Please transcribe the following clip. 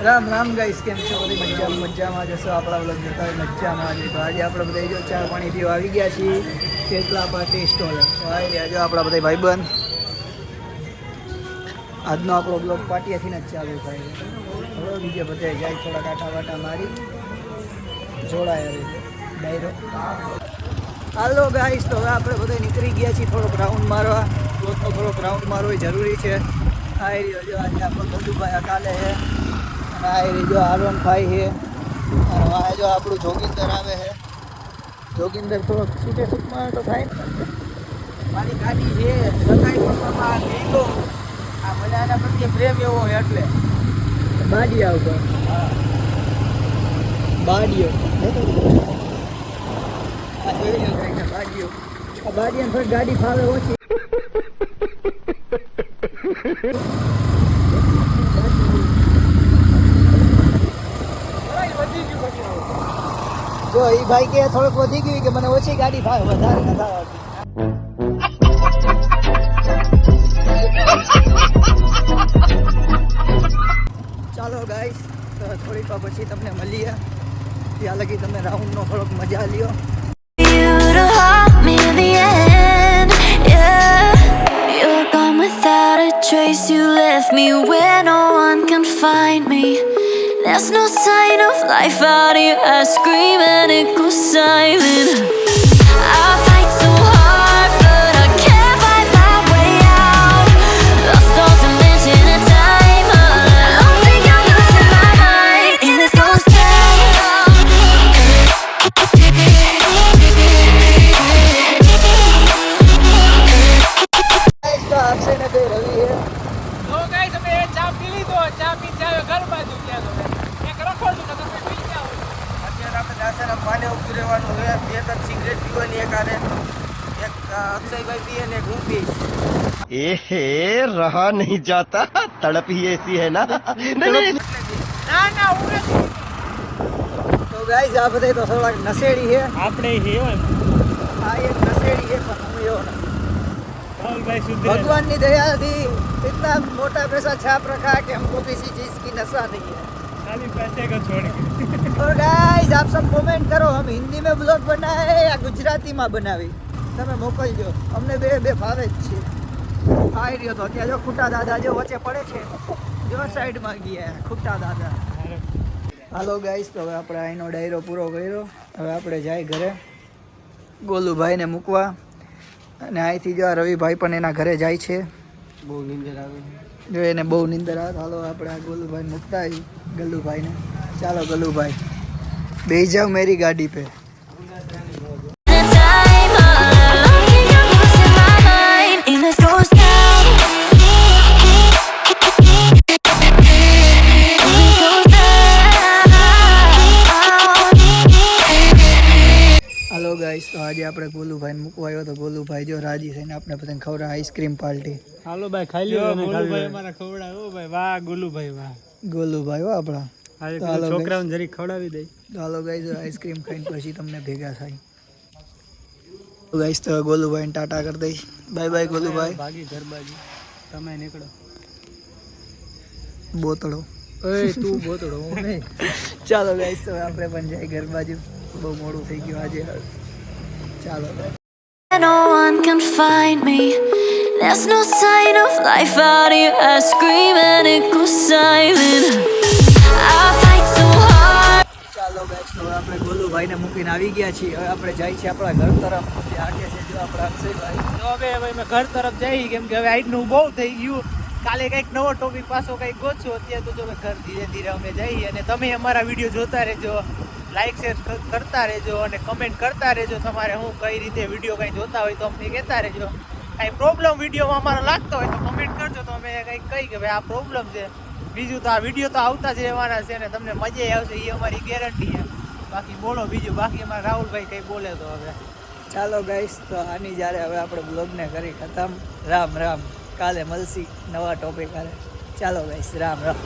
Ram Ram guys, કેમ છો? બધી મજામાં જશો? આપણા બ્લોગ જોતા હોય મજામાં જ. તો આજે આપણે બધા જો ચા પાણી પીવા આવી ગયા છીએ કેટલા પાર્ટી સ્ટોલ. તો આવી રહ્યા જો આપણા બધા ભાઈબંધ. આજનો આપણો બ્લોગ પાટિયાથી જ ચાલુ થાય. હવે બીજે બધે જાય થોડા કાંટા વાટા મારી જોડાયા રહે ડાયરો. હાલો ગાઈસ, તો હવે આપણે બધા નીકળી ગયા છીએ થોડોક રાઉન્ડ મારવા. બ્લોગનો થોડોક રાઉન્ડ મારવો જરૂરી છે. આ રહ્યો જો આજે આપણો ગંદુભાઈ કાલે છે. આ જો R15 છે અને આ જો આપણું જોગિંદર આવે છે. જોગિંદર થોડોક છૂટે છૂટમાં તો થાય ને. મારી ગાડી છે સગાઈ પકડમાં ગયો. આ મને આના પ્રત્યે પ્રેમ એવો છે એટલે બાડિયા ઉપર. હા, બાડિયો આ જોઈ લો કે બાડિયો. આ બાડિયાને થોડી ગાડી ફાવે ઓછી. જો એ ભાઈ કે થોડુંક વધી ગયું કે મને ઓછી ગાડી ભાવે, વધારે ન થાય. ચાલો ગાઈસ, તો થોડીક વાર પછી તમને મળીએ. ત્યાં લગી તમે રાઉન્ડનો થોડોક મજા લ્યો. You left me where no one can find me. There's no sign of life out here. I scream and it goes silent. I fight so hard, but I can't find my way out. Lost all dimension and time. I don't think I'm losing my mind in this ghost town. रहा नहीं जाता, तड़प ही ऐसी है ना. તો guys આ બધા તો થોડાક નશેડી છે. આપણે હે આ એક નશેડી છે પણ હું એવો નથી. રાहुलભાઈ સુધરે. भगवान की दया थी इतना मोटा पैसा छाप रखा है कि हमको किसी चीज की नशा नहीं है. खाली पैसे को छोड़ के. और गाइस आप सब कमेंट करो, हम हिंदी में ब्लॉग बनाए या गुजराती में बनावी તમે મોકલજો. અમને બે ફાવે જ છે. આવી રહ્યો તો ત્યાં જો ખૂટા દાદા જો વચ્ચે પડે છે, જો સાઈડમાં ગયા ખૂટા દાદા. હાલો ગાઈસ, તો હવે આપણે અહીંનો ડાયરો પૂરો કર્યો. હવે આપણે જાય ઘરે ગોલુભાઈને મૂકવા. અને અહીંથી જો રવિભાઈ પણ એના ઘરે જાય છે. બહુ નીંદર આવે જો એને બહુ નીંદર આવે. હાલો આપણે આ ગોલુભાઈને મૂકતા આવી ગલ્લુભાઈને. ચાલો ગલ્લુભાઈ, બેસી જાઓ મેરી ગાડી पे. હાલો ગાઈસ, તો આજે આપણે ગોલુભાઈને મૂકવા આવ્યો તો ગોલુભાઈ જો રાજી થઈને આપણે બધાને ખવડાવે આઈસ્ક્રીમ પાર્ટી. હાલો ભાઈ ખાઈ લ્યો. ગોલુભાઈ અમારા ખવડાવે. ઓ ભાઈ વાહ ગોલુભાઈ વાહ. ગોલુભાઈ હો આપણા. આજે છોકરાઓને જરી ખવડાવી દે. હાલો ગાઈસ, આઈસ્ક્રીમ ખાઈને પછી તમને ભેગા થાય. ગાઈસ, તો ગોલુભાઈને ટાટા કરી દઈશ. Bye bye Golubhai. ભાગી ઘર બાજુ તમે નીકળો. બોતડો ઓય તું બોતડો હું નહીં. ચાલો ગાઈસ, તો આપણે પણ જાય ઘર બાજુ. બહુ મોડું થઈ ગયું આજે. ચાલો. No one can find me. There's no sign of life out here. I scream and it goes silent. I fight so hard. ચાલો ગાઈસ, તો આપણે ગોલુભાઈને મૂકીને આવી ગયા છીએ. હવે આપણે જાય છે આપણા ઘર તરફ. આગે છે જો આપણા અક્ષયભાઈ. તો હવે ભાઈ મેં ઘર તરફ જઈ, કેમ કે હવે આઈટનું બહુ થઈ ગયું. કાલે કંઈક નવો ટોપિક પાછો કંઈક ગોતશું. અત્યારે તો જો ઘર ધીરે ધીરે અમે જઈએ. અને તમે અમારા વિડીયો જોતા રહેજો, લાઈક શેર કરતા રહેજો અને કમેન્ટ કરતા રહેજો. તમારે હું કઈ રીતે વિડીયો કંઈ જોતા હોય તો અમને કહેતા રહેજો. કાંઈ પ્રોબ્લેમ વિડીયોમાં અમારો લાગતો હોય તો કમેન્ટ કરજો, તો અમે કંઈક કહી કે ભાઈ આ પ્રોબ્લેમ છે. બીજું તો આ વિડીયો તો આવતા જ રહેવાના છે અને તમને મજા આવશે એ અમારી ગેરંટી છે. બાકી બોલો બીજું. બાકી અમારા રાહુલભાઈ કંઈ બોલે તો હવે ચાલો ગાઈસ, તો આની જ્યારે હવે આપણે બ્લોગને કરી ખતમ. રામ રામ. કાલે મળશી નવા ટોપિક હારે. ચાલો ગાઈસ, રામ રામ.